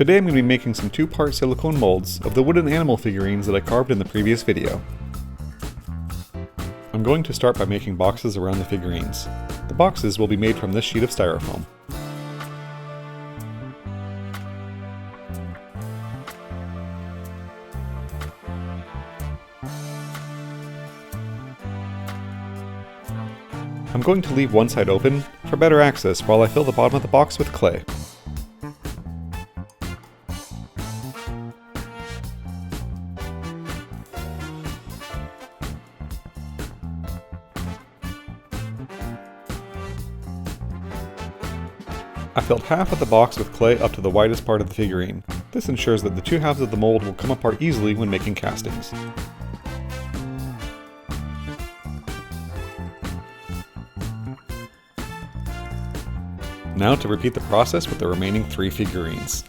Today I'm going to be making some two-part silicone molds of the wooden animal figurines that I carved in the previous video. I'm going to start by making boxes around the figurines. The boxes will be made from this sheet of styrofoam. I'm going to leave one side open for better access while I fill the bottom of the box with clay. I filled half of the box with clay up to the widest part of the figurine. This ensures that the two halves of the mold will come apart easily when making castings. Now to repeat the process with the remaining 3 figurines.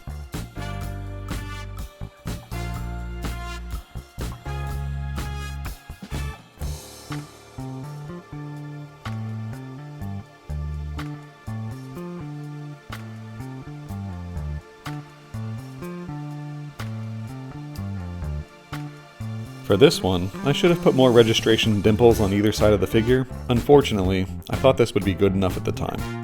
For this one, I should have put more registration dimples on either side of the figure. Unfortunately, I thought this would be good enough at the time.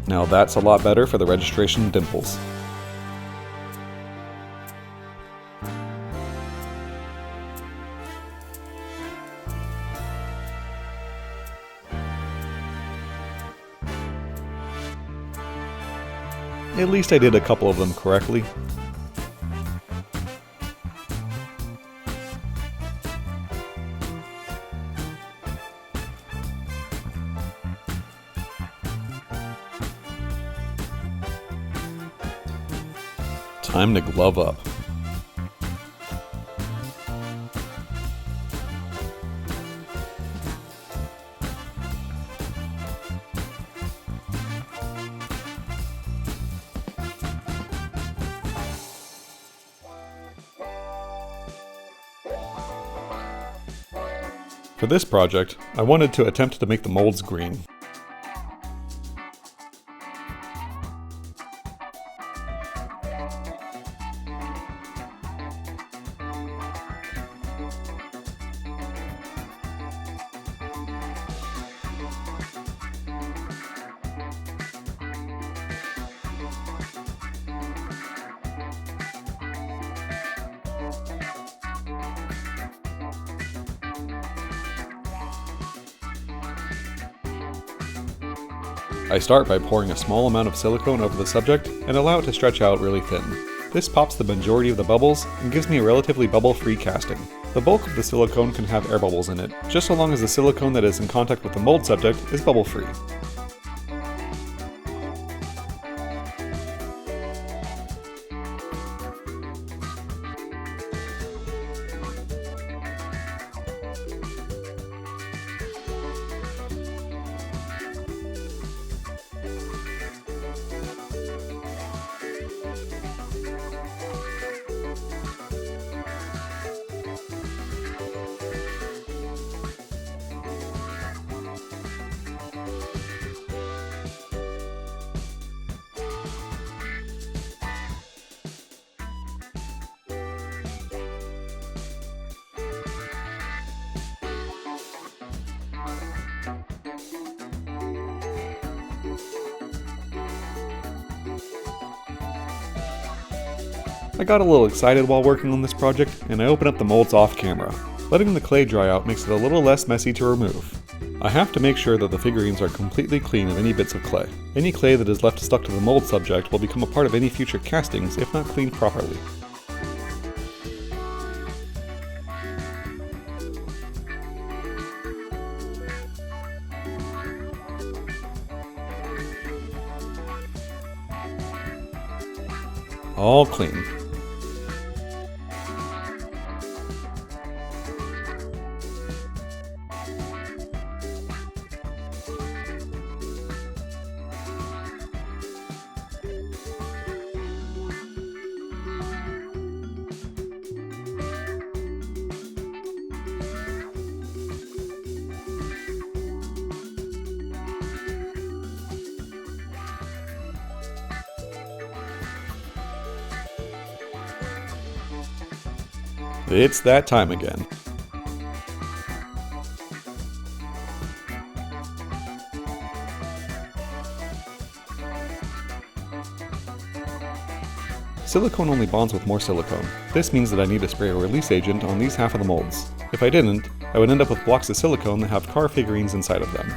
Now that's a lot better for the registration dimples. At least I did a couple of them correctly. Time to glove up. For this project, I wanted to attempt to make the molds green. I start by pouring a small amount of silicone over the subject and allow it to stretch out really thin. This pops the majority of the bubbles and gives me a relatively bubble-free casting. The bulk of the silicone can have air bubbles in it, just so long as the silicone that is in contact with the mold subject is bubble-free. I got a little excited while working on this project, and I opened up the molds off camera. Letting the clay dry out makes it a little less messy to remove. I have to make sure that the figurines are completely clean of any bits of clay. Any clay that is left stuck to the mold subject will become a part of any future castings if not cleaned properly. All clean. It's that time again. Silicone only bonds with more silicone. This means that I need to spray a release agent on these half of the molds. If I didn't, I would end up with blocks of silicone that have car figurines inside of them.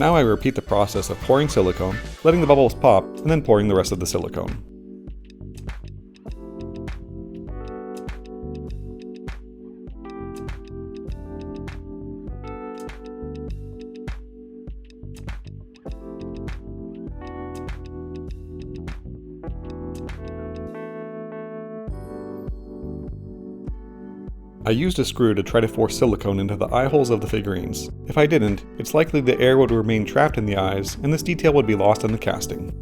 Now I repeat the process of pouring silicone, letting the bubbles pop, and then pouring the rest of the silicone. I used a screw to try to force silicone into the eye holes of the figurines. If I didn't, it's likely the air would remain trapped in the eyes and this detail would be lost in the casting.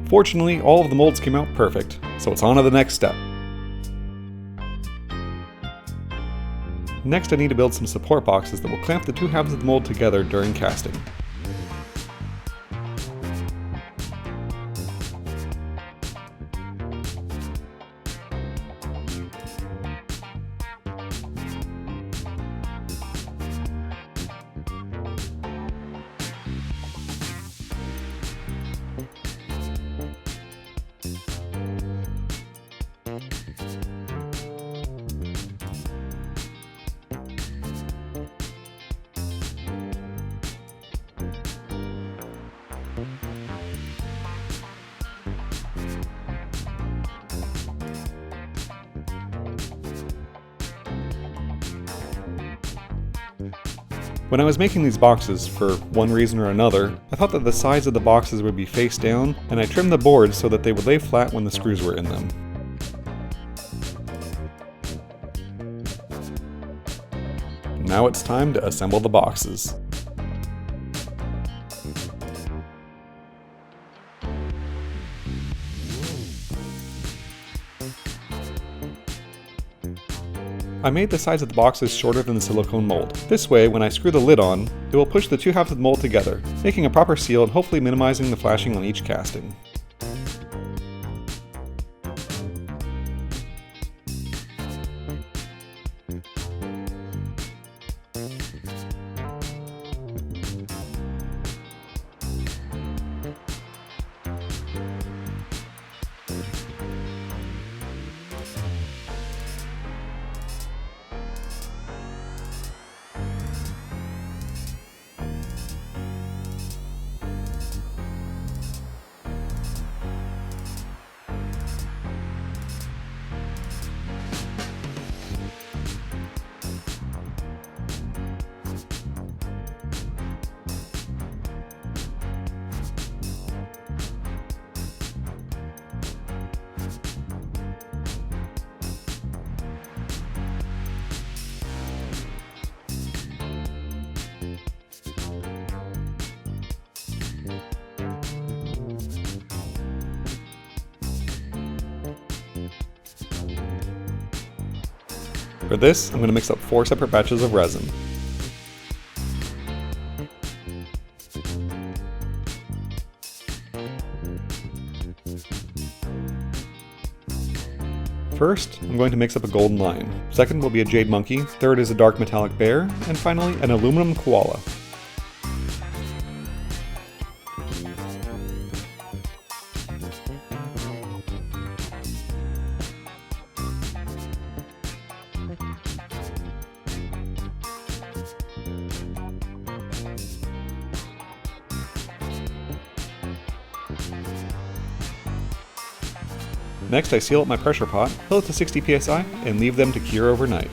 Fortunately, all of the molds came out perfect, so it's on to the next step. Next, I need to build some support boxes that will clamp the two halves of the mold together during casting. When I was making these boxes, for one reason or another, I thought that the sides of the boxes would be face down, and I trimmed the boards so that they would lay flat when the screws were in them. Now it's time to assemble the boxes. I made the sides of the boxes shorter than the silicone mold. This way, when I screw the lid on, it will push the two halves of the mold together, making a proper seal and hopefully minimizing the flashing on each casting. For this, I'm going to mix up 4 separate batches of resin. First, I'm going to mix up a golden lion. Second will be a jade monkey. Third is a dark metallic bear. And finally, an aluminum koala. Next, I seal up my pressure pot, fill it to 60 psi, and leave them to cure overnight.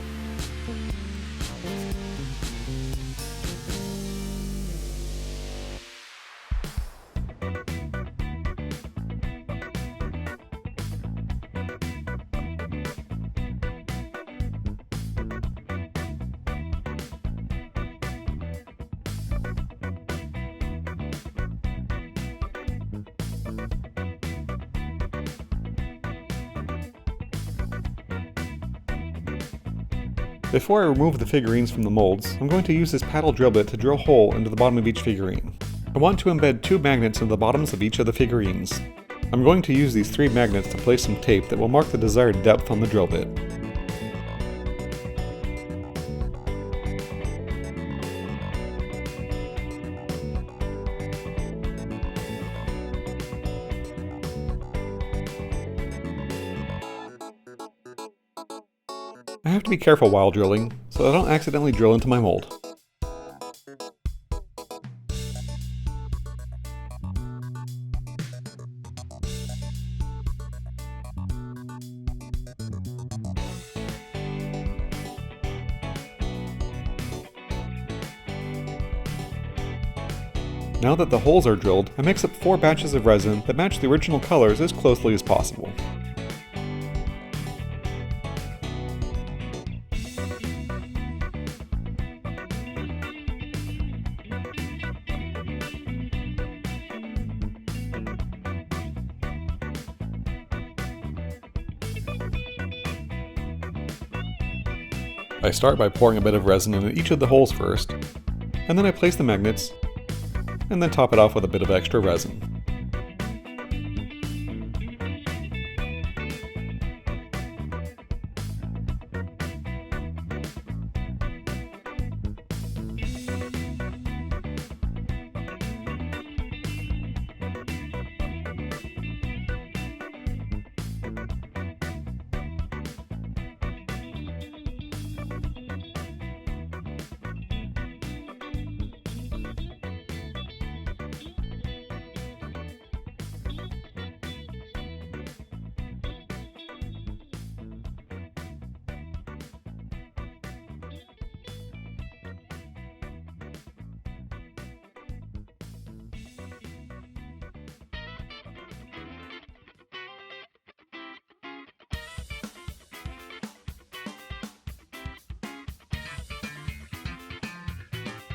Before I remove the figurines from the molds, I'm going to use this paddle drill bit to drill a hole into the bottom of each figurine. I want to embed 2 magnets into the bottoms of each of the figurines. I'm going to use these 3 magnets to place some tape that will mark the desired depth on the drill bit. I have to be careful while drilling, so I don't accidentally drill into my mold. Now that the holes are drilled, I mix up 4 batches of resin that match the original colors as closely as possible. I start by pouring a bit of resin into each of the holes first, and then I place the magnets, and then top it off with a bit of extra resin.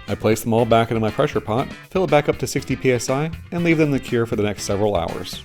I place them all back into my pressure pot, fill it back up to 60 psi, and leave them to cure for the next several hours.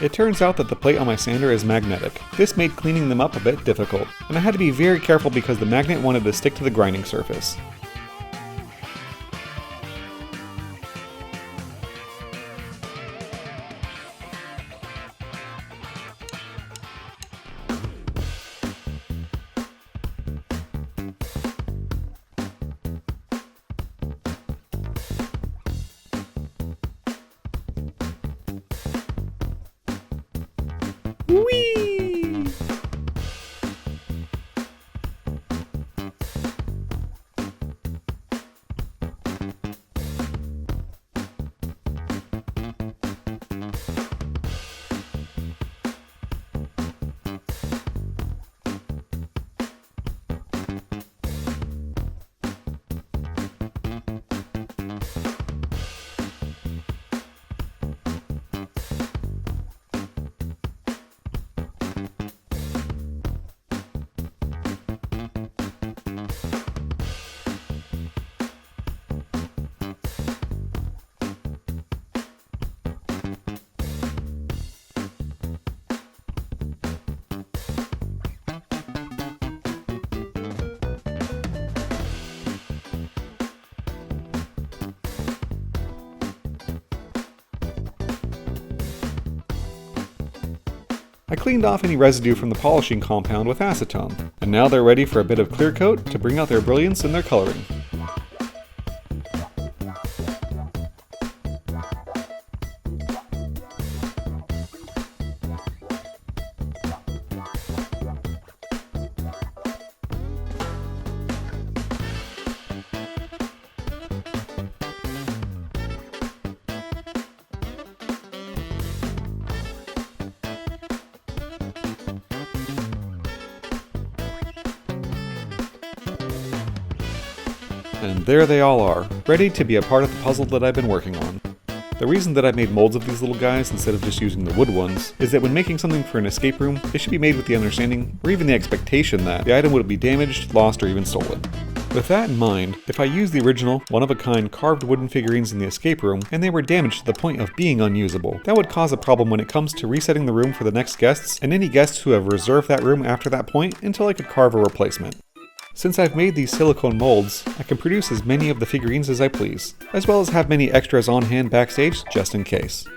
It turns out that the plate on my sander is magnetic. This made cleaning them up a bit difficult, and I had to be very careful because the magnet wanted to stick to the grinding surface. Whee! I cleaned off any residue from the polishing compound with acetone, and now they're ready for a bit of clear coat to bring out their brilliance and their coloring. And there they all are, ready to be a part of the puzzle that I've been working on. The reason that I made molds of these little guys instead of just using the wood ones is that when making something for an escape room, it should be made with the understanding, or even the expectation that, the item would be damaged, lost, or even stolen. With that in mind, if I used the original, one-of-a-kind carved wooden figurines in the escape room, and they were damaged to the point of being unusable, that would cause a problem when it comes to resetting the room for the next guests, and any guests who have reserved that room after that point until I could carve a replacement. Since I've made these silicone molds, I can produce as many of the figurines as I please, as well as have many extras on hand backstage just in case.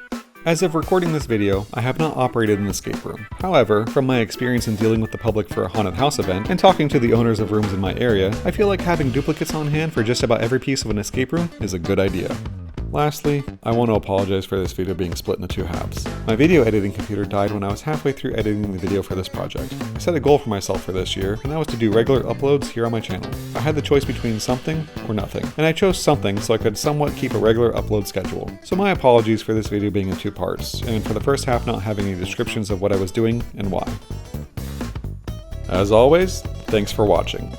As of recording this video, I have not operated an escape room. However, from my experience in dealing with the public for a haunted house event, and talking to the owners of rooms in my area, I feel like having duplicates on hand for just about every piece of an escape room is a good idea. Lastly, I want to apologize for this video being split into two halves. My video editing computer died when I was halfway through editing the video for this project. I set a goal for myself for this year, and that was to do regular uploads here on my channel. I had the choice between something or nothing, and I chose something so I could somewhat keep a regular upload schedule. So my apologies for this video being in two parts, and for the first half not having any descriptions of what I was doing and why. As always, thanks for watching.